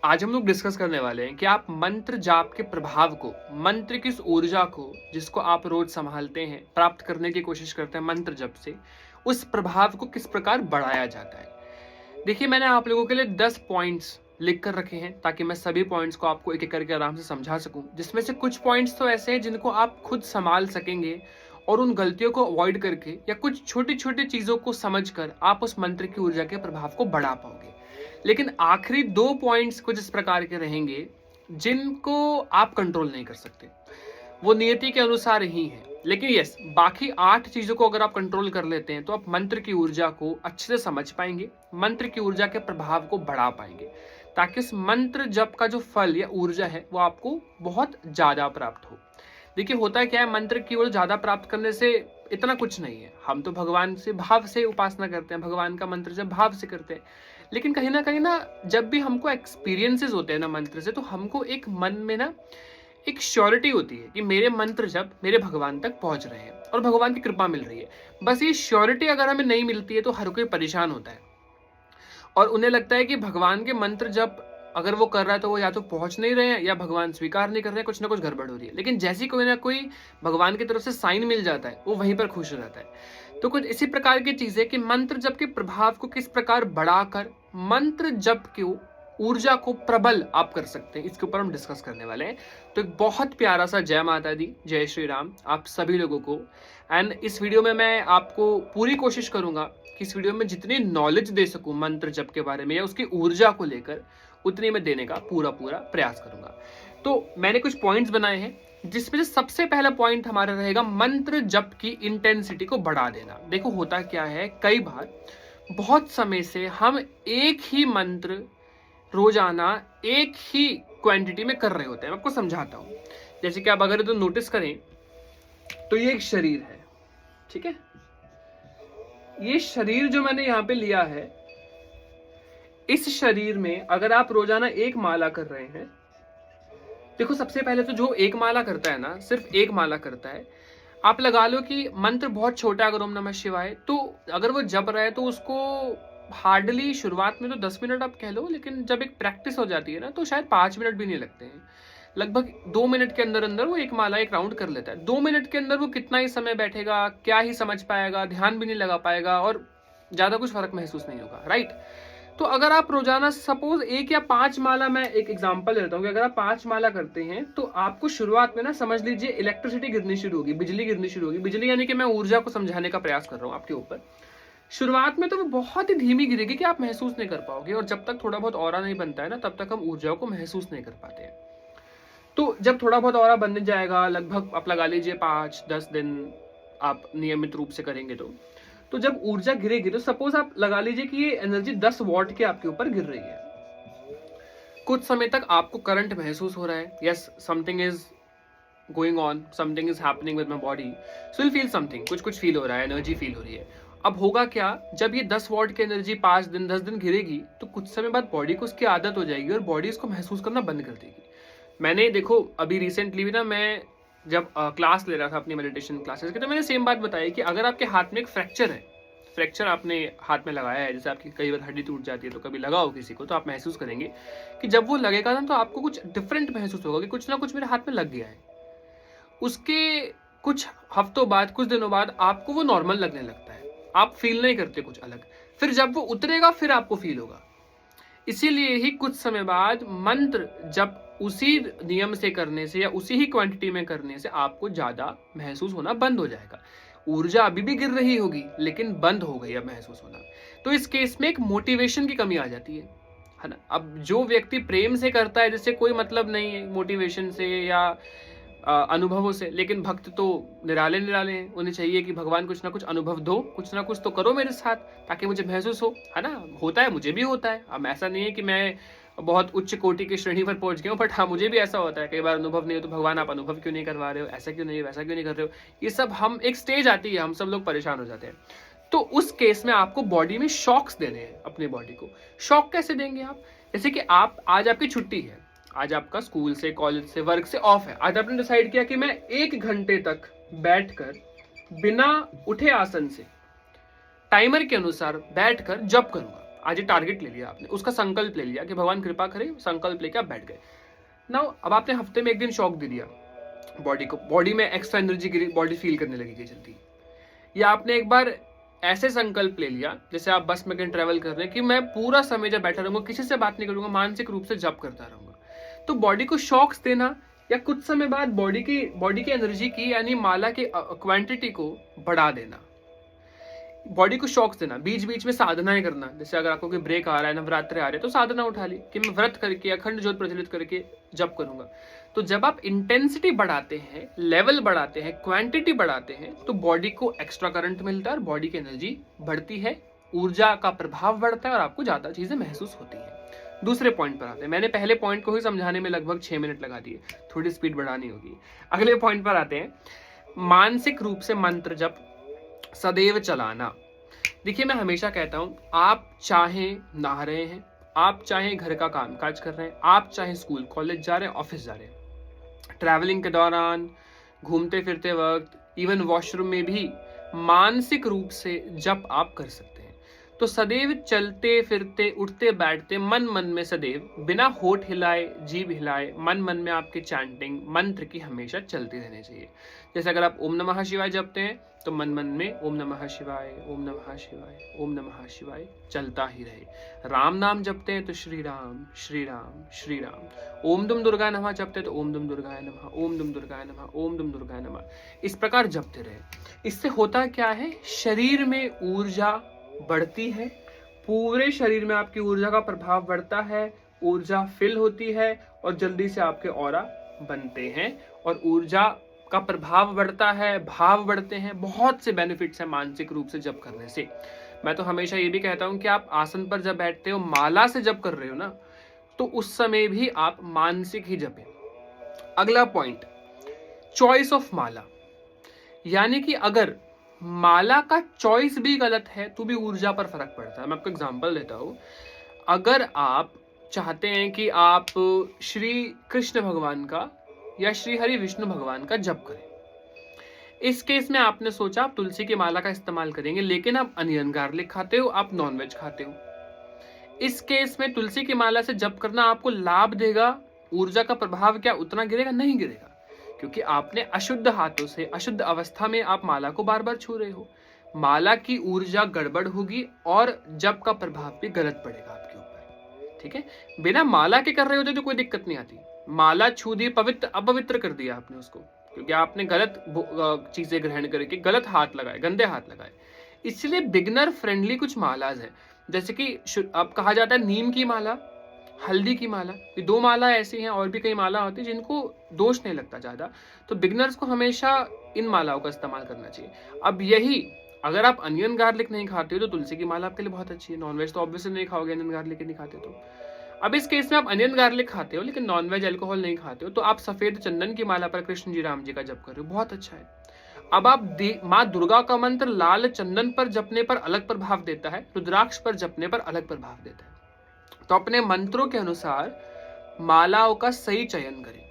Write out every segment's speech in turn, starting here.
आज हम लोग डिस्कस करने वाले हैं कि आप मंत्र जाप के प्रभाव को, मंत्र की उस ऊर्जा को जिसको आप रोज संभालते हैं, प्राप्त करने की कोशिश करते हैं मंत्र जप से, उस प्रभाव को किस प्रकार बढ़ाया जाता है। देखिए, मैंने आप लोगों के लिए 10 पॉइंट्स लिख कर रखे हैं ताकि मैं सभी पॉइंट्स को आपको एक एक करके आराम से समझा सकूं, जिसमें से कुछ पॉइंट्स तो ऐसे हैं जिनको आप खुद संभाल सकेंगे और उन गलतियों को अवॉइड करके या कुछ छोटी छोटी चीजों को समझकर आप उस मंत्र की ऊर्जा के प्रभाव को बढ़ा पाओगे। लेकिन आखिरी 2 पॉइंट्स कुछ इस प्रकार के रहेंगे जिनको आप कंट्रोल नहीं कर सकते, वो नियति के अनुसार ही है। लेकिन यस, बाकी 8 चीजों को अगर आप कंट्रोल कर लेते हैं तो आप मंत्र की ऊर्जा को अच्छे से समझ पाएंगे, मंत्र की ऊर्जा के प्रभाव को बढ़ा पाएंगे, ताकि उस मंत्र जप का जो फल या ऊर्जा है वो आपको बहुत ज्यादा प्राप्त हो। देखिए, होता है क्या है, मंत्र की ओर ज्यादा प्राप्त करने से इतना कुछ नहीं है। हम तो भगवान से भाव से उपासना करते हैं, भगवान का मंत्र जब भाव से करते हैं। लेकिन कहीं ना जब भी हमको एक्सपीरियंसेस होते हैं ना मंत्र से, तो हमको एक मन में ना एक श्योरिटी होती है कि मेरे मंत्र जब मेरे भगवान तक पहुंच रहे हैं और भगवान की कृपा मिल रही है। बस ये श्योरिटी अगर हमें नहीं मिलती है तो हर कोई परेशान होता है और उन्हें लगता है कि भगवान के मंत्र जब अगर वो कर रहा है तो वो या तो पहुंच नहीं रहे हैं या भगवान स्वीकार नहीं कर रहे हैं, कुछ ना कुछ गड़बड़ हो रही है। लेकिन जैसी कोई ना कोई भगवान की तरफ से साइन मिल जाता है, वो वहीं पर खुश हो जाता है। तो कुछ इसी प्रकार की चीज है कि मंत्र जप के प्रभाव को किस प्रकार बढ़ाकर मंत्र जप की ऊर्जा को प्रबल आप कर सकते हैं, इसके ऊपर हम डिस्कस करने वाले हैं। तो एक बहुत प्यारा सा जय माता दी, जय श्री राम आप सभी लोगों को। एंड इस वीडियो में मैं आपको पूरी कोशिश करूंगा कि इस वीडियो में जितनी नॉलेज दे सकूं मंत्र जप के बारे में या उसकी ऊर्जा को लेकर, उतनी में देने का पूरा प्रयास करूंगा। तो मैंने कुछ पॉइंट्स बनाए हैं जिसमें से सबसे पहला पॉइंट हमारा रहेगा मंत्र जप की इंटेंसिटी को बढ़ा देना। देखो, होता क्या है, कई बार बहुत समय से हम एक ही मंत्र रोजाना एक ही क्वांटिटी में कर रहे होते हैं। मैं आपको समझाता हूं। जैसे कि आप अगर तो नोटिस करें तो ये एक शरीर है, ठीक है। ये शरीर जो मैंने यहां पे लिया है, इस शरीर में अगर आप रोजाना एक माला कर रहे हैं, देखो सबसे पहले तो जो एक माला करता है ना, सिर्फ एक माला करता है, आप लगा लो कि मंत्र बहुत छोटा है, अगर ओम नमः शिवाय, तो अगर वो जप रहा है तो उसको हार्डली शुरुआत में तो 10 मिनट आप कह लो, लेकिन जब एक प्रैक्टिस हो जाती है ना तो शायद 5 मिनट भी नहीं लगते हैं। लगभग 2 मिनट के अंदर अंदर वो एक माला एक राउंड कर लेता है। 2 मिनट के अंदर वो कितना ही समय बैठेगा, क्या ही समझ पाएगा, ध्यान भी नहीं लगा पाएगा और ज्यादा कुछ फर्क महसूस नहीं होगा, राइट। तो अगर आप रोजाना सपोज 1 या 5 माला, मैं एक एग्जांपल लेता हूँ कि अगर आप 5 माला करते हैं तो आपको शुरुआत में ना समझ लीजिए इलेक्ट्रिसिटी गिरनी शुरू होगी, बिजली गिरनी शुरू होगी। बिजली यानी कि मैं ऊर्जा को समझाने का प्रयास कर रहा हूँ आपके ऊपर। शुरुआत में तो वो बहुत ही धीमी गिरेगी कि आप महसूस नहीं कर पाओगे, और जब तक थोड़ा बहुत ऑरा नहीं बनता है ना, तब तक हम ऊर्जाओं को महसूस नहीं कर पाते हैं। तो जब थोड़ा बहुत ऑरा बनने जाएगा, लगभग आप लगा लीजिए 5-10 दिन आप नियमित रूप से करेंगे तो जब ऊर्जा गिरेगी तो सपोज आप लगा लीजिए कि ये एनर्जी 10 वॉट के आपके ऊपर गिर रही है। कुछ समय तक आपको करंट महसूस हो रहा है, yes, something is going on, something is happening with my body, so will feel something, कुछ फील हो रहा है, एनर्जी फील हो रही है। अब होगा क्या, जब ये 10 वॉट की एनर्जी 5 दिन 10 दिन गिरेगी तो कुछ समय बाद बॉडी को उसकी आदत हो जाएगी और बॉडी इसको महसूस करना बंद कर देगी। मैंने देखो अभी रिसेंटली भी ना, मैं जब क्लास ले रहा था अपनी मेडिटेशन क्लासेस की, तो मैंने सेम बात बताई कि अगर आपके हाथ में एक फ्रैक्चर है, फ्रैक्चर आपने हाथ में लगाया है, जैसे आपकी कई बार हड्डी टूट जाती है तो कभी लगाओ किसी को, तो आप महसूस करेंगे कि जब वो लगेगा ना तो आपको कुछ डिफरेंट महसूस होगा कि कुछ ना कुछ मेरे हाथ में लग गया है। उसके कुछ हफ्तों बाद, कुछ दिनों बाद आपको वो नॉर्मल लगने लगता है, आप फील नहीं करते कुछ अलग। फिर जब वो उतरेगा फिर आपको फील होगा। इसीलिए ही कुछ समय बाद मंत्र जब उसी नियम से करने से या उसी ही क्वांटिटी में करने से आपको ज्यादा महसूस होना बंद हो जाएगा। ऊर्जा अभी भी गिर रही होगी लेकिन बंद हो गई अब महसूस होना। तो इस केस में एक मोटिवेशन की कमी आ जाती है ना। अब जो व्यक्ति प्रेम से करता है, जिससे कोई मतलब नहीं है मोटिवेशन से या अनुभवों से, लेकिन भक्त तो निराले निराले हैं, उन्हें चाहिए कि भगवान कुछ ना कुछ अनुभव दो, कुछ ना कुछ तो करो मेरे साथ ताकि मुझे महसूस हो, है ना। होता है, मुझे भी होता है। अब ऐसा नहीं है कि मैं बहुत उच्च कोटि की श्रेणी पर पहुंच गया हूँ, बट हाँ, मुझे भी ऐसा होता है कई बार अनुभव नहीं हो तो भगवान आप अनुभव क्यों नहीं करवा रहे हो, ऐसा क्यों नहीं, वैसा क्यों नहीं कर रहे हो। ये सब हम एक स्टेज आती है, हम सब लोग परेशान हो जाते हैं। तो उस केस में आपको बॉडी में शॉक्स देने हैं। अपनी बॉडी को शॉक कैसे देंगे आप, जैसे कि आप आज आपकी छुट्टी है, आज आपका स्कूल से, कॉलेज से, वर्क से ऑफ है। आज आपने डिसाइड किया कि मैं 1 घंटे तक बैठकर बिना उठे आसन से टाइमर के अनुसार बैठकर जप करूंगा। आज ये टारगेट ले लिया आपने, उसका संकल्प ले लिया कि भगवान कृपा करे, संकल्प लेके आप बैठ गए। नाउ अब आपने हफ्ते में एक दिन शॉक दे दिया बॉडी को, बॉडी में एक्स्ट्रा एनर्जी की बॉडी फील करने लगेगी जल्दी। या आपने एक बार ऐसे संकल्प ले लिया, जैसे आप बस में कहीं ट्रैवल कर रहे हैं कि मैं पूरा समय जब बैठा रहूंगा, किसी से बात नहीं करूंगा, मानसिक रूप से जप करता रहूंगा। तो बॉडी को शॉक्स देना या कुछ समय बाद बॉडी की एनर्जी की यानी माला की क्वांटिटी को बढ़ा देना, बॉडी को शॉक्स देना, बीच बीच में साधनाएं करना। जैसे अगर आपको कोई ब्रेक आ रहा है, नवरात्रे आ रहे हैं, तो साधना उठा ली कि मैं व्रत करके अखंड ज्योत प्रज्वलित करके जप करूंगा। तो जब आप इंटेंसिटी बढ़ाते हैं, लेवल बढ़ाते हैं, क्वांटिटी बढ़ाते हैं, तो बॉडी को एक्स्ट्रा करंट मिलता है और बॉडी की एनर्जी बढ़ती है, ऊर्जा का प्रभाव बढ़ता है और आपको ज्यादा चीजें महसूस होती है। दूसरे पॉइंट पर आते हैं। मैंने पहले पॉइंट को ही समझाने में लगभग 6 मिनट लगा दिए, थोड़ी स्पीड बढ़ानी होगी। अगले पॉइंट पर आते हैं, मानसिक रूप से मंत्र जप सदैव चलाना। देखिए मैं हमेशा कहता हूं, आप चाहे नहा रहे हैं, आप चाहे घर का काम काज कर रहे हैं, आप चाहे स्कूल कॉलेज जा रहे हैं, ऑफिस जा रहे हैं, ट्रैवलिंग के दौरान, घूमते फिरते वक्त, इवन वॉशरूम में भी मानसिक रूप से जप आप कर सकते हैं। तो सदैव चलते फिरते उठते बैठते मन मन में सदैव बिना होठ हिलाए जीभ हिलाए मन मन में आपकी चैंटिंग मंत्र की हमेशा चलती रहनी चाहिए। जैसे अगर आप ओम नमः शिवाय जपते हैं तो मन मन में ओम नमः शिवाय, ओम नमः शिवाय, ओम नमः शिवाय चलता ही रहे। राम नाम जपते हैं तो श्री राम श्री राम श्री राम। ओम दुम दुर्गा नमः जपते हैं तो ओम दुम दुर्गाय नमः, ओम दुम दुर्गाय नमः, ओम दुम दुर्गाय नमः। इस प्रकार जपते रहे। इससे होता क्या है, शरीर में ऊर्जा बढ़ती है, पूरे शरीर में आपकी ऊर्जा का प्रभाव बढ़ता है, ऊर्जा फिल होती है और जल्दी से आपके ऑरा बनते हैं और ऊर्जा का प्रभाव बढ़ता है, भाव बढ़ते हैं। बहुत से बेनिफिट्स हैं मानसिक रूप से जप करने से। मैं तो हमेशा ये भी कहता हूं कि आप आसन पर जब बैठते हो, माला से जप कर रहे हो ना, तो उस समय भी आप मानसिक ही जपें। अगला पॉइंट, चॉइस ऑफ माला। यानी कि अगर माला का चॉइस भी गलत है तो भी ऊर्जा पर फर्क पड़ता है। मैं आपको एग्जांपल देता हूं, अगर आप चाहते हैं कि आप श्री कृष्ण भगवान का या श्री हरि विष्णु भगवान का जप करें, इस केस में आपने सोचा आप तुलसी की माला का इस्तेमाल करेंगे, लेकिन आप अनियन गार्लिक खाते हो, आप नॉनवेज खाते हो। इस केस में तुलसी की माला से जप करना आपको लाभ देगा, ऊर्जा का प्रभाव क्या उतना गिरेगा? नहीं गिरेगा, क्योंकि आपने अशुद्ध हाथों से अशुद्ध अवस्था में आप माला को बार बार छू रहे हो। माला की ऊर्जा गड़बड़ होगी और जप का प्रभाव भी गलत पड़ेगा आपके ऊपर। ठीक है, बिना माला के कर रहे होते तो कोई दिक्कत नहीं आती। माला छू दी, पवित्र अपवित्र कर दिया आपने उसको, क्योंकि आपने गलत चीजें ग्रहण करके गलत हाथ लगाए, गंदे हाथ लगाए। इसलिए बिगनर फ्रेंडली कुछ मालाज है, जैसे कि अब कहा जाता है नीम की माला, हल्दी की माला, ये 2 माला ऐसी हैं, और भी कई माला होती है जिनको दोष नहीं लगता ज्यादा। तो बिगनर्स को हमेशा इन मालाओं का इस्तेमाल करना चाहिए। अब यही अगर आप अनियन गार्लिक नहीं खाते हो तो तुलसी की माला आपके लिए बहुत अच्छी है। नॉनवेज तो ऑब्वियसली नहीं खाओगे, अनियन गार्लिक नहीं खाते तो। अब इस केस में आप अनियन गार्लिक खाते हो लेकिन नॉनवेज अल्कोहल नहीं खाते हो, तो आप सफेद चंदन की माला पर कृष्ण जी राम जी का जप कर रहे हो, बहुत अच्छा है। अब आप माँ दुर्गा का मंत्र लाल चंदन पर जपने पर अलग प्रभाव देता है, रुद्राक्ष पर जपने पर अलग प्रभाव देता है। तो अपने मंत्रों के अनुसार मालाओं का सही चयन करें।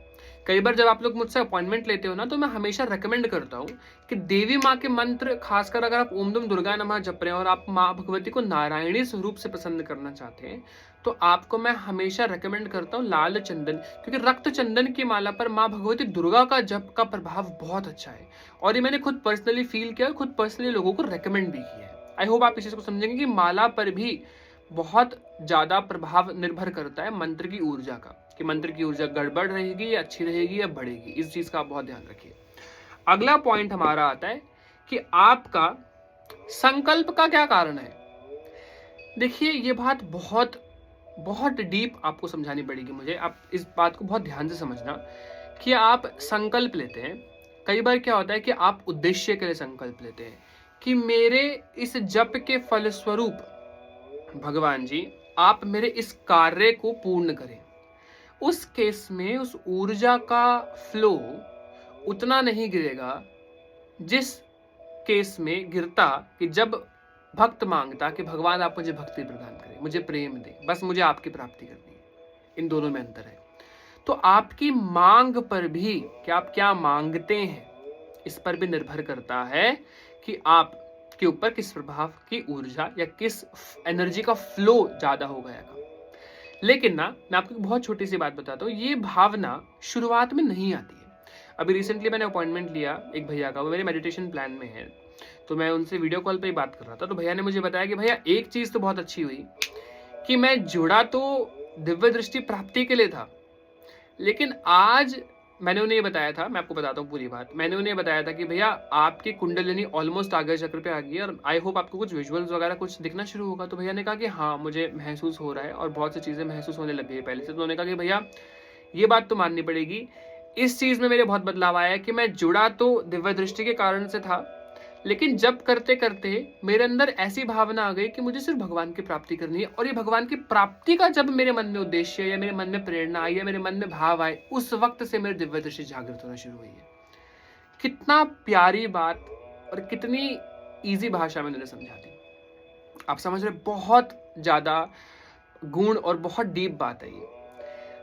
कई बार जब आप लोग मुझसे अपॉइंटमेंट लेते हो ना, तो मैं हमेशा रेकमेंड करता हूँ कि देवी माँ के मंत्र, खासकर अगर आप ओम दुम दुर्गा नमः जप रहे हैं और आप माँ भगवती को नारायणी स्वरूप से प्रसन्न करना चाहते हैं, तो आपको मैं हमेशा रेकमेंड करता हूँ लाल चंदन, क्योंकि रक्त चंदन की माला पर माँ भगवती दुर्गा का जप का प्रभाव बहुत अच्छा है। और ये मैंने खुद पर्सनली फील किया और खुद पर्सनली लोगों को रेकमेंड भी किया है। आई होप आप इस चीज को समझेंगे कि माला पर भी बहुत ज्यादा प्रभाव निर्भर करता है मंत्र की ऊर्जा का, कि मंत्र की ऊर्जा गड़बड़ रहेगी या अच्छी रहेगी या बढ़ेगी। इस चीज का आप बहुत ध्यान रखिए। अगला पॉइंट हमारा आता है कि आपका संकल्प का क्या कारण है। देखिए ये बात बहुत बहुत डीप आपको समझानी पड़ेगी मुझे। आप इस बात को बहुत ध्यान से समझना कि आप संकल्प लेते हैं, कई बार क्या होता है कि आप उद्देश्य के लिए संकल्प लेते हैं कि मेरे इस जप के फलस्वरूप भगवान जी आप मेरे इस कार्य को पूर्ण करें। उस केस में उस ऊर्जा का फ्लो उतना नहीं गिरेगा जिस केस में गिरता कि जब भक्त मांगता कि भगवान आप मुझे भक्ति प्रदान करें, मुझे प्रेम दें, बस मुझे आपकी प्राप्ति करनी है। इन दोनों में अंतर है। तो आपकी मांग पर भी कि आप क्या मांगते हैं, इस पर भी निर्भर करता है कि आप के ऊपर किस प्रभाव की ऊर्जा या किस एनर्जी का फ्लो ज़्यादा हो गया था। लेकिन ना मैं आपको एक बहुत छोटी सी बात बताता हूँ, ये भावना शुरुआत में नहीं आती है। अभी रिसेंटली मैंने अपॉइंटमेंट लिया एक भैया का, वो मेरे मेडिटेशन प्लान में है, तो मैं उनसे वीडियो कॉल पे ही बात कर रहा था। तो भैया ने मुझे बताया कि भैया एक चीज़ तो बहुत अच्छी हुई कि मैं जुड़ा तो दिव्य दृष्टि प्राप्ति के लिए था, लेकिन आज मैंने उन्हें ये बताया था, मैं आपको बताता हूँ पूरी बात। मैंने उन्हें बताया था कि भैया आपकी कुंडलिनी ऑलमोस्ट आगे चक्र पे आ गई है और आई होप आपको कुछ विजुअल्स वगैरह कुछ दिखना शुरू होगा। तो भैया ने कहा कि हाँ, मुझे महसूस हो रहा है और बहुत सी चीज़ें महसूस होने लग गई है पहले से। तो उन्होंने कहा कि भैया ये बात तो माननी पड़ेगी, इस चीज़ में मेरे बहुत बदलाव आया है कि मैं जुड़ा तो दिव्य दृष्टि के कारण से था, लेकिन जब करते करते मेरे अंदर ऐसी भावना आ गई कि मुझे सिर्फ भगवान की प्राप्ति करनी है। और ये भगवान की प्राप्ति का जब मेरे मन में उद्देश्य या मेरे मन में प्रेरणा आई या मेरे मन में भाव आए, उस वक्त से मेरी दिव्य दृष्टि जागृत होना शुरू हुई है। कितना प्यारी बात और कितनी इजी भाषा में उन्होंने समझा दी। आप समझ रहे, बहुत ज्यादा गुण और बहुत डीप बात है ये।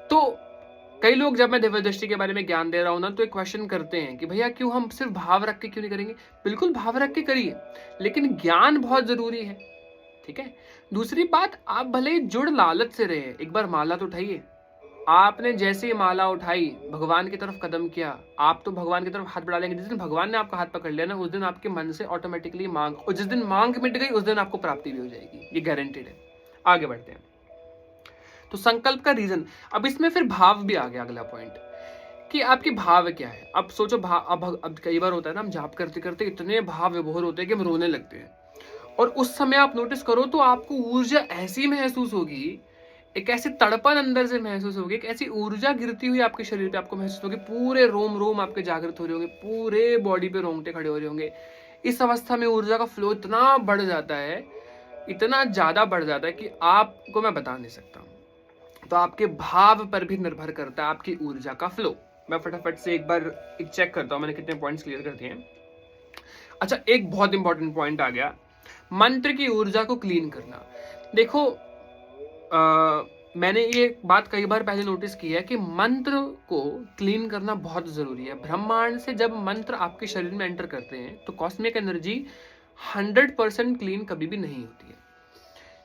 तो कई लोग, जब मैं दिव्य दृष्टि के बारे में ज्ञान दे रहा हूं ना, तो एक क्वेश्चन करते हैं कि भैया क्यों हम सिर्फ भाव रख के क्यों नहीं करेंगे। बिल्कुल भाव रख के करिए, लेकिन ज्ञान बहुत जरूरी है, ठीक है। दूसरी बात, आप भले ही जुड़ लालच से रहे, एक बार माला तो उठाइए। आपने जैसे ही माला उठाई, भगवान की तरफ कदम किया, आप तो भगवान की तरफ हाथ बढ़ा लेंगे। जिस दिन भगवान ने आपका हाथ पकड़ लिया ना, उस दिन आपके मन से ऑटोमेटिकली मांग, और जिस दिन मांग मिट गई उस दिन आपको प्राप्ति भी हो जाएगी, ये गारंटेड है। आगे बढ़ते हैं। तो संकल्प का रीजन, अब इसमें फिर भाव भी आ गया, अगला पॉइंट कि आपके भाव क्या है। अब सोचो भाव, अब कई बार होता है ना, हम जाप करते करते इतने भाव विभोर होते हैं कि हम रोने लगते हैं, और उस समय आप नोटिस करो तो आपको ऊर्जा ऐसी महसूस होगी, एक ऐसी तड़पन अंदर से महसूस होगी, एक ऐसी ऊर्जा गिरती हुई आपके शरीर पे आपको महसूस होगी, पूरे रोम रोम आपके जागृत हो रहे होंगे, पूरे बॉडी पे रोंगटे खड़े हो रहे होंगे। इस अवस्था में ऊर्जा का फ्लो इतना बढ़ जाता है, इतना ज्यादा बढ़ जाता है कि आपको मैं बता नहीं सकता हूँ। तो आपके भाव पर भी निर्भर करता है आपकी ऊर्जा का फ्लो। मैं फटाफट से एक बार एक चेक करता हूं मैंने कितने पॉइंट्स क्लियर कर दिए हैं। अच्छा, एक बहुत इंपॉर्टेंट पॉइंट आ गया, मंत्र की ऊर्जा को क्लीन करना। देखो, मैंने ये बात कई बार पहले नोटिस की है कि मंत्र को क्लीन करना बहुत जरूरी है। ब्रह्मांड से जब मंत्र आपके शरीर में एंटर करते हैं तो कॉस्मिक एनर्जी 100% क्लीन कभी भी नहीं होती है,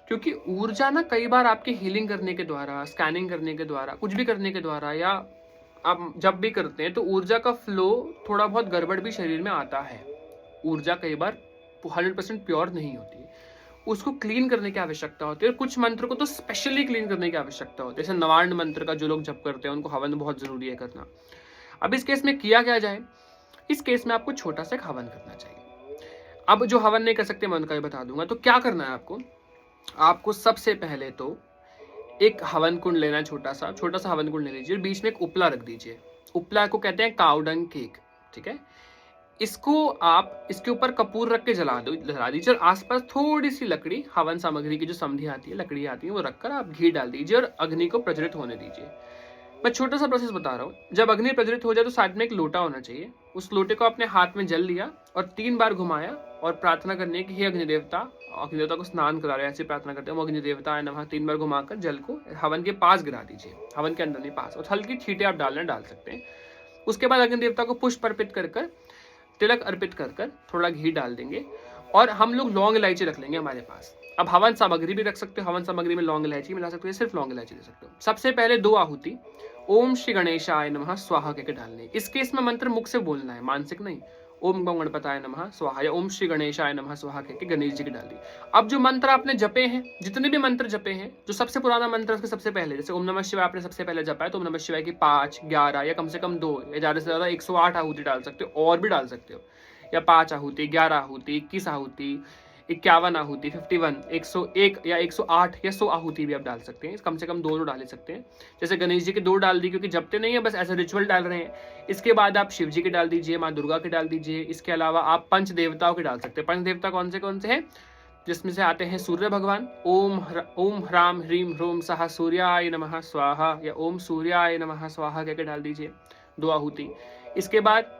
क्योंकि ऊर्जा ना कई बार आपकी हीलिंग करने के द्वारा, स्कैनिंग करने के द्वारा, कुछ भी करने के द्वारा, या आप जब भी करते हैं तो ऊर्जा का फ्लो थोड़ा बहुत गड़बड़ भी शरीर में आता है। ऊर्जा कई बार 100% प्योर नहीं होती, उसको क्लीन करने की आवश्यकता होती है। और कुछ मंत्र को तो स्पेशली क्लीन करने की आवश्यकता होती है, जैसे नवार्ण मंत्र का जो लोग जप करते हैं उनको हवन बहुत जरूरी है करना। अब इस केस में किया क्या जाए, इस केस में आपको छोटा सा हवन करना चाहिए। अब जो हवन नहीं कर सकते मैं उनका ही बता दूंगा। तो क्या करना है आपको सबसे पहले तो एक हवन कुंड लेना है, छोटा सा हवन कुंड ले लीजिए, बीच में एक उपला रख दीजिए। उपला को कहते हैं काउडंग केक, ठीक है। इसको आप इसके ऊपर कपूर रख के जला दीजिए, और आसपास थोड़ी सी लकड़ी, हवन सामग्री की जो समधी आती है, लकड़ी आती है, वो रखकर आप घी डाल दीजिए और अग्नि को प्रज्वलित होने दीजिए। मैं छोटा सा प्रोसेस बता रहा हूँ। जब अग्नि प्रज्वलित हो जाए तो साइड में एक लोटा होना चाहिए, उस लोटे को अपने हाथ में जल लिया और 3 बार घुमाया और प्रार्थना करनी है कि हे अग्निदेवता को स्नान करा रहे हैं, ऐसी प्रार्थना करते हैं, अग्निदेवता नमः 3 बार घुमाकर जल को हवन के पास गिरा दीजिए, हवन के अंदर नहीं पास, और हल्की छींटे आप डाल सकते हैं। उसके बाद अग्निदेवता को पुष्प अर्पित कर तिलक अर्पित कर थोड़ा घी डाल देंगे, और हम लोग लौंग इलायची रख लेंगे हमारे पास। अब हवन सामग्री भी रख सकते हो, हवन सामग्री में लौंग इलायची मिला सकते हो, सिर्फ लौंग इलायची दे सकते हो। सबसे पहले 2 आहुति ओम श्री गणेशाय नमः स्वाहा कहकर डालने। इस केस में मंत्र मुख से बोलना है, मानसिक नहीं। ओम गम गणपताय नमः स्वाहा या ओम श्री गणेशाय नमः स्वाहा कहकर गणेश जी की डाल दी। अब जो मंत्र आपने जपे हैं, जितने भी मंत्र जपे हैं, जो सबसे पुराना मंत्र उसके सबसे पहले, जैसे ओम नमः शिवाय आपने सबसे पहले जपा है, तो ओम नमः शिवाय की 5, 11 या कम से कम 2 या ज्यादा से ज्यादा 108 आहुति डाल सकते हो, और भी डाल सकते हो, या 5 आहुति, 11 आहुति, 21 आहुति, 51 आहुति, 51, 101 या 108 या 100 आहुति भी आप डाल सकते हैं। कम से कम 2 डाल सकते हैं। जैसे गणेश जी की 2 डाल दी, क्योंकि जपते नहीं है, बस ऐसा रिचुअल डाल रहे हैं। इसके बाद आप शिव जी की डाल दीजिए, माँ दुर्गा की डाल दीजिए। इसके अलावा आप पंच देवताओं के डाल सकते हैं। पंच देवता कौन से हैं, जिसमें से आते हैं सूर्य भगवान, ओम ह्राम ह्रीम ह्रोम सहा सूर्याय नमः स्वाहा या ओम सूर्याय नमः स्वाहा कहकर डाल दीजिए, 2 आहुति। इसके बाद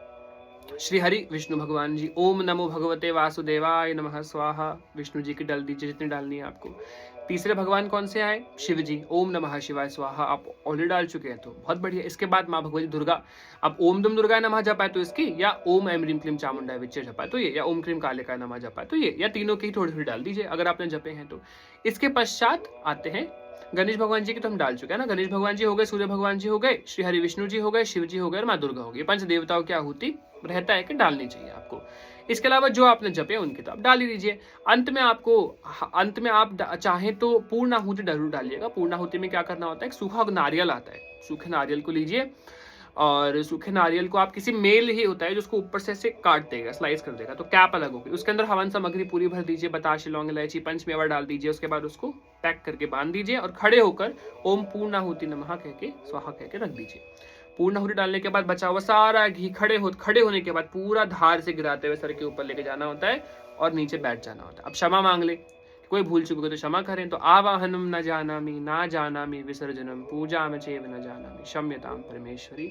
श्री हरि विष्णु भगवान जी, ओम नमो भगवते वासुदेवाय नमः स्वाहा, विष्णु जी की डाल दीजिए, जितनी डालनी है आपको। तीसरे भगवान कौन से आए? शिव जी। ओम नमः शिवाय स्वाहा आप ऑलरेडी डाल चुके हैं तो बहुत बढ़िया। इसके बाद माँ भगवती दुर्गा, अब ओम दुम दुर्गा नमः जप है तो इसकी, या ओम ऐम ह्रीम क्लीम चामुंडाय विच्चे जप है तो ये, या ओम क्रीम कालिकाय नमः जप है तो ये, या तीनों की थोड़ी थोड़ी डाल दीजिए अगर आपने जपे हैं तो। इसके पश्चात आते हैं गणेश भगवान जी की, तो हम डाल चुके हैं ना। गणेश भगवान जी हो गए, सूर्य भगवान जी हो गए, श्री हरि विष्णु जी हो गए, शिव जी हो गए और माँ दुर्गा हो गई। पंच देवताओं की आहुति रहता है कि डालनी चाहिए आपको। इसके अलावा जो आपने जपे उनके तो आप डाल ही दीजिए। अंत में आप चाहें तो पूर्ण आहुति जरूर डालिएगा। पूर्ण आहुति में क्या करना होता है, सूखा नारियल आता है, सूखे नारियल को लीजिए और सूखे नारियल को आप, किसी मेल ही होता है जो उसको ऊपर से ऐसे काट देगा, स्लाइस कर देगा तो कैप अलग होगी, उसके अंदर हवन सामग्री पूरी भर दीजिए, बताशे लौंग इलायची पंचमेवा डाल दीजिए। उसके बाद उसको पैक करके बांध दीजिए और खड़े होकर ओम पूर्णाहुति नमः कह के स्वाहा कह के रख दीजिए। पूर्णाहुति डालने के बाद बचा हुआ सारा घी खड़े होने के बाद पूरा धार से गिराते हुए सर के ऊपर लेके जाना होता है और नीचे बैठ जाना होता है। अब क्षमा मांग ले, कोई भूल चुक गए तो क्षमा करें। तो आवाहनम न जानामि विसर्जनम पूजाम चैव न जानामि क्षम्यताम परमेश्वरी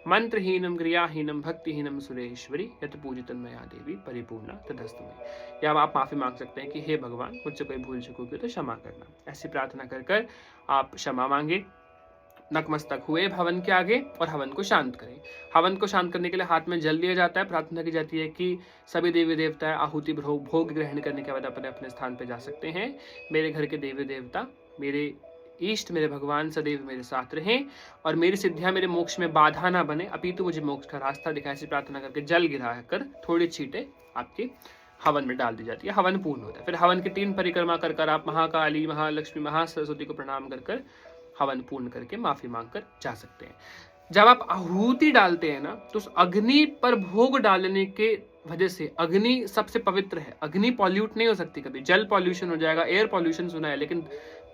मंत्रहीनम क्रियाहीनम भक्तिहीनम सुरेश्वरी यत पूजितन मया देवी परिपूर्णा तदस्तु मे। या आप माफी मांग सकते हैं कि हे भगवान मुझसे कोई भूल चुक गई तो क्षमा करना। ऐसी प्रार्थना कर कर आप क्षमा मांगे, नतमस्तक हुए हवन के आगे और हवन को शांत करें। हवन को शांत करने के लिए हाथ में जल लिया जाता है। प्रार्थना की जाती है कि सभी देवी देवता आहुति भोग ग्रहण करने के बाद अपने अपने स्थान पर जा सकते हैं। मेरे घर के देवी देवता, मेरे इष्ट, मेरे भगवान सदैव मेरे साथ रहें और मेरी सिद्धियां मेरे मोक्ष में बाधा ना बने, अपितु मुझे मोक्ष का रास्ता दिखाए। ऐसी प्रार्थना करके जल गिरा कर थोड़ी छींटे आपके हवन में डाल दी जाती है। हवन पूर्ण होता है। फिर हवन की 3 परिक्रमा कर कर आप महाकाली, महालक्ष्मी, महासरस्वती को प्रणाम कर कर हवन पूर्ण करके माफी मांगकर जा सकते हैं। जब आप आहुति डालते हैं ना तो उस अग्नि पर भोग डालने के वजह से, अग्नि सबसे पवित्र है, अग्नि पॉल्यूट नहीं हो सकती कभी। जल पॉल्यूशन हो जाएगा, एयर पॉल्यूशन सुना है, लेकिन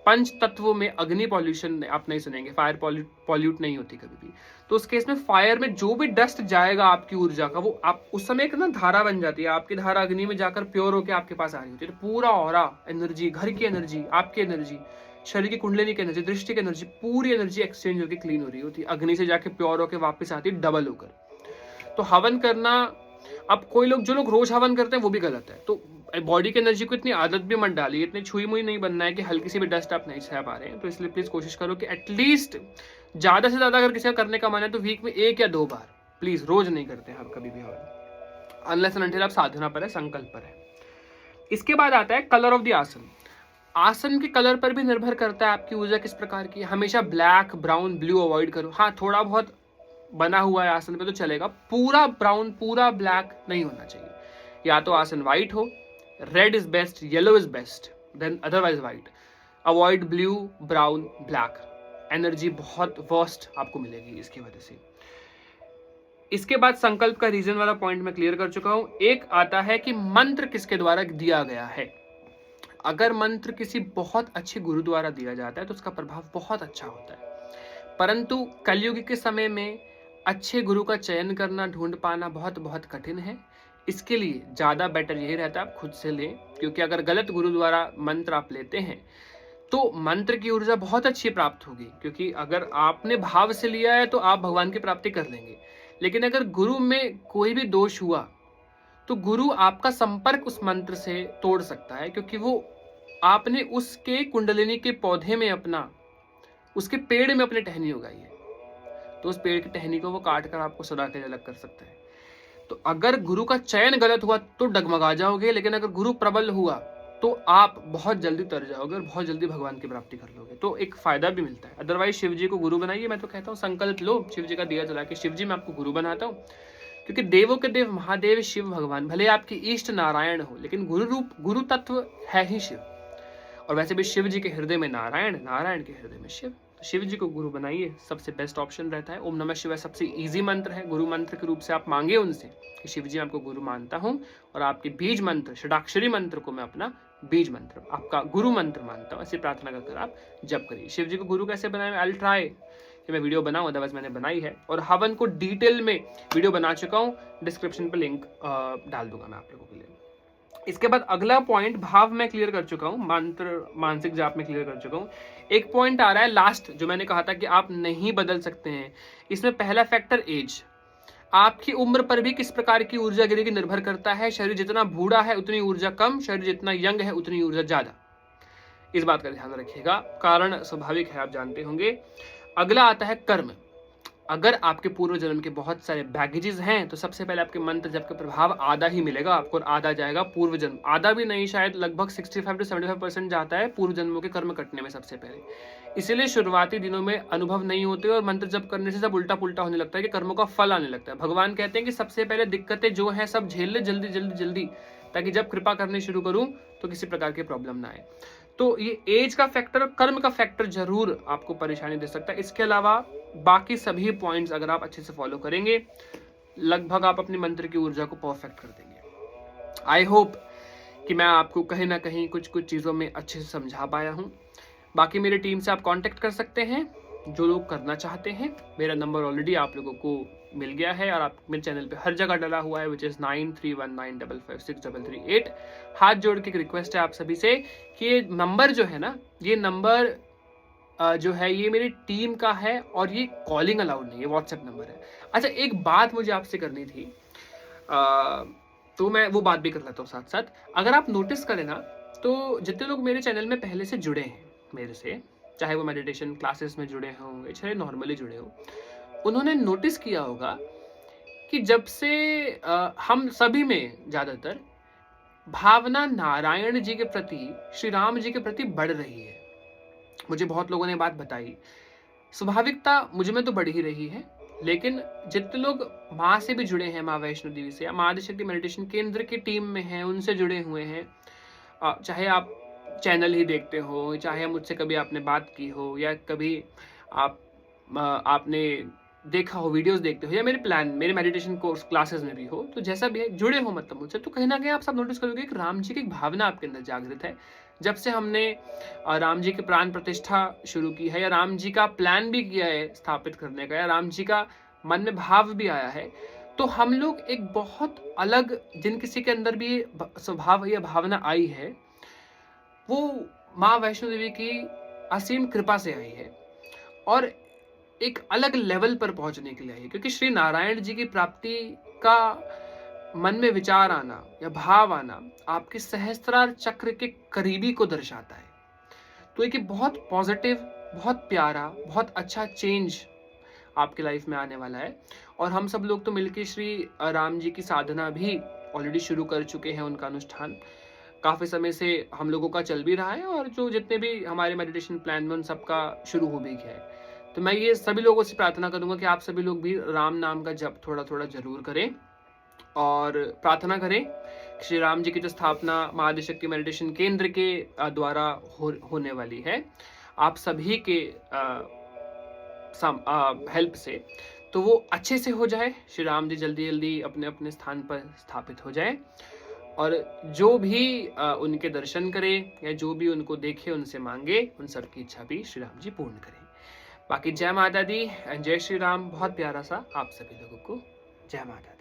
पंच तत्वों में अग्नि पॉल्यूशन आप नहीं सुनेंगे। फायर पॉल्यूट नहीं होती कभी भी। तो उस केस में फायर में जो भी डस्ट जाएगा आपकी ऊर्जा का, वो आप उस समय एक ना धारा बन जाती है। आपकी धारा अग्नि में जाकर प्योर होकर आपके पास आ रही होती है। तो पूरा ऑरा एनर्जी, घर की एनर्जी, आपकी एनर्जी, शरीर की कुंडलिनी की एनर्जी, दृष्टि की एनर्जी, पूरी एनर्जी एक्सचेंज होकर क्लीन हो रही होती है। अग्नि से जाके प्योर होकर वापस आती है डबल होकर। तो हवन करना, अब कोई लोग, जो लोग रोज हवन करते हैं वो भी गलत है। तो बॉडी की एनर्जी को इतनी आदत भी मत डालिए, इतनी छुई मुई नहीं बनना है कि हल्की सी भी डस्ट आप नहीं सह पा रहे हैं। तो इसलिए प्लीज कोशिश करो कि एटलीस्ट ज्यादा से ज्यादा अगर किसी का करने का मन है तो वीक में 1 या 2 बार, प्लीज रोज नहीं करते हैं कभी भी हवन, अनलेस एंड अनटिल आप साधना पर है, संकल्प पर है। इसके बाद आता है कलर ऑफ द आसन। आसन के कलर पर भी निर्भर करता है आपकी ऊर्जा किस प्रकार की है। हमेशा ब्लैक, ब्राउन, ब्लू अवॉइड करो। हाँ, थोड़ा बहुत बना हुआ है आसन पे तो चलेगा, पूरा ब्राउन, पूरा ब्लैक नहीं होना चाहिए। या तो आसन व्हाइट हो, red is best, yellow is best, then otherwise white. Avoid blue, brown, black. Energy बहुत वर्स्ट आपको मिलेगी इसकी वजह से। इसके बाद संकल्प का रीजन वाला पॉइंट मैं क्लियर कर चुका हूं। एक आता है कि मंत्र किसके द्वारा दिया गया है। अगर मंत्र किसी बहुत अच्छे गुरु द्वारा दिया जाता है तो उसका प्रभाव बहुत अच्छा होता है। परंतु कलयुग के समय में अच्छे गुरु का चयन करना, ढूंढ पाना बहुत बहुत कठिन है। इसके लिए ज़्यादा बेटर यही रहता है आप खुद से लें, क्योंकि अगर गलत गुरु द्वारा मंत्र आप लेते हैं तो मंत्र की ऊर्जा बहुत अच्छी प्राप्त होगी, क्योंकि अगर आपने भाव से लिया है तो आप भगवान की प्राप्ति कर लेंगे। लेकिन अगर गुरु में कोई भी दोष हुआ तो गुरु आपका संपर्क उस मंत्र से तोड़ सकता है, क्योंकि वो आपने उसके कुंडलिनी के पौधे में अपना, उसके पेड़ में अपने टहनी उगाई है, तो उस पेड़ की टहनी को वो काट कर आपको सदा के लिए अलग कर सकता है। तो अगर गुरु का चयन गलत हुआ तो डगमगा जाओगे, लेकिन अगर गुरु प्रबल हुआ तो आप बहुत जल्दी तर जाओगे और बहुत जल्दी भगवान की प्राप्ति कर लोगे। तो एक फायदा भी मिलता है। अदरवाइज शिव जी को गुरु बनाइए। मैं तो कहता हूँ संकल्प लो, शिव जी का दिया जला के, शिव जी मैं आपको गुरु बनाता हूँ, क्योंकि देवों के देव महादेव शिव भगवान, भले आपकी इष्ट नारायण हो, लेकिन गुरु रूप, गुरु तत्व है ही शिव। और वैसे भी शिव जी के हृदय में नारायण, नारायण के हृदय में शिव। तो शिव जी को गुरु बनाइए, सबसे बेस्ट ऑप्शन रहता है। ओम नमः शिवाय सबसे इजी मंत्र है। गुरु मंत्र के रूप से आप मांगे उनसे कि शिव जी आपको गुरु मानता हूँ और आपके बीज मंत्र, षडाक्षरी मंत्र को मैं अपना बीज मंत्र, आपका गुरु मंत्र मानता हूँ। ऐसी प्रार्थना कर आप जप करिए। शिव जी को गुरु कैसे बनाए, आई विल ट्राई कि मैं वीडियो बनाऊं, अदरवाइज मैंने बनाई है। और हवन को डिटेल में वीडियो बना चुका हूँ, डिस्क्रिप्शन पे लिंक डाल दूंगा मैं आप लोगों के लिए। इसके बाद अगला पॉइंट, भाव में क्लियर कर चुका हूँ, मंत्र मानसिक जाप में क्लियर कर चुका हूँ। एक पॉइंट आ रहा है लास्ट, जो मैंने कहा था कि आप नहीं बदल सकते हैं। इसमें पहला फैक्टर एज, आपकी उम्र पर भी किस प्रकार की ऊर्जा गिरेगी निर्भर करता है। शरीर जितना बूढ़ा है उतनी ऊर्जा कम, शरीर जितना यंग है उतनी ऊर्जा ज्यादा। इस बात का ध्यान रखिएगा। कारण स्वाभाविक है, आप जानते होंगे। अगला आता है कर्म। अगर आपके पूर्व जन्म के बहुत सारे बैगेजेस हैं तो सबसे पहले आपके मंत्र जप का प्रभाव आधा ही मिलेगा आपको, और आधा जाएगा पूर्व जन्म। आधा भी नहीं, शायद लगभग 65 to 75% जाता है पूर्व जन्मों के कर्म कटने में सबसे पहले। इसीलिए शुरुआती दिनों में अनुभव नहीं होते और मंत्र जप करने से सब उल्टा पुल्टा होने लगता है कि कर्मों का फल आने लगता है। भगवान कहते हैं कि सबसे पहले दिक्कतें जो हैं सब झेल ले जल्दी जल्दी जल्दी, ताकि जब कृपा करनी शुरू करूं तो किसी प्रकार की प्रॉब्लम ना आए। तो ये एज का फैक्टर, कर्म का फैक्टर जरूर आपको परेशानी दे सकता है। इसके अलावा बाकी सभी पॉइंट्स अगर आप अच्छे से फॉलो करेंगे, लगभग आप अपने मंत्र की ऊर्जा को परफेक्ट कर देंगे। आई होप कि मैं आपको कहीं ना कहीं कुछ कुछ चीज़ों में अच्छे से समझा पाया हूँ। बाकी मेरी टीम से आप कांटेक्ट कर सकते हैं जो लोग करना चाहते हैं। मेरा नंबर ऑलरेडी आप लोगों को मिल गया है और आप मेरे चैनल पे हर जगह डला हुआ है, विच इज़ 9319556338। हाथ जोड़ के एक रिक्वेस्ट है आप सभी से कि ये नंबर जो है ना, ये नंबर जो है ये मेरी टीम का है और ये कॉलिंग अलाउड नहीं है, व्हाट्सएप नंबर है। अच्छा, एक बात मुझे आपसे करनी थी, तो मैं वो बात भी कर लेता हूँ साथ साथ। अगर आप नोटिस करें ना, तो जितने लोग मेरे चैनल में पहले से जुड़े हैं मेरे से, चाहे वो मेडिटेशन क्लासेस में जुड़े हों चाहे नॉर्मली जुड़े हों, उन्होंने नोटिस किया होगा कि जब से हम सभी में ज़्यादातर भावना नारायण जी के प्रति, श्री राम जी के प्रति बढ़ रही है। मुझे बहुत लोगों ने बात बताई, स्वाभाविकता मुझ में तो बढ़ ही रही है, लेकिन जितने लोग माँ से भी जुड़े हैं, माँ वैष्णो देवी से या माँ आदिशक्ति मेडिटेशन केंद्र की टीम में हैं, उनसे जुड़े हुए हैं, चाहे आप चैनल ही देखते हो, चाहे मुझसे कभी आपने बात की हो या कभी आपने देखा हो, वीडियोस देखते हो, या मेरे मेडिटेशन कोर्स क्लासेस में भी हो, तो जैसा भी है जुड़े हो मतलब मुझसे, तो कहीं ना कहीं आप सब नोटिस करोगे कि राम जी की एक भावना आपके अंदर जागृत है। जब से हमने राम जी की प्राण प्रतिष्ठा शुरू की है, या राम जी का प्लान भी किया है स्थापित करने का, या राम जी का मन में भाव भी आया है, तो हम लोग एक बहुत अलग, जिन किसी के अंदर भी स्वभाव या भावना आई है, वो माँ वैष्णो देवी की असीम कृपा से आई है और एक अलग लेवल पर पहुंचने के लिए आई है। क्योंकि श्री नारायण जी की प्राप्ति का मन में विचार आना या भाव आना आपके सहस्त्रार चक्र के करीबी को दर्शाता है। तो एक बहुत पॉजिटिव, बहुत प्यारा, बहुत अच्छा चेंज आपके लाइफ में आने वाला है। और हम सब लोग तो मिलकर श्री राम जी की साधना भी ऑलरेडी शुरू कर चुके हैं। उनका अनुष्ठान काफ़ी समय से हम लोगों का चल भी रहा है और जो जितने भी हमारे मेडिटेशन प्लान में उन सबका शुरू हो भी गया है। तो मैं ये सभी लोगों से प्रार्थना करूंगा कि आप सभी लोग भी राम नाम का जप थोड़ा थोड़ा जरूर करें और प्रार्थना करें। श्री राम जी की जो स्थापना माँ आदिशक्ति मेडिटेशन केंद्र के द्वारा होने वाली है, आप सभी के हेल्प से, तो वो अच्छे से हो जाए। श्री राम जी जल्दी जल्दी अपने अपने स्थान पर स्थापित हो जाए और जो भी उनके दर्शन करे या जो भी उनको देखे उनसे मांगे, उन सबकी इच्छा भी श्री राम जी पूर्ण करें। बाकी जय माता दी, जय श्री राम। बहुत प्यारा सा आप सभी लोगों को जय माता दी।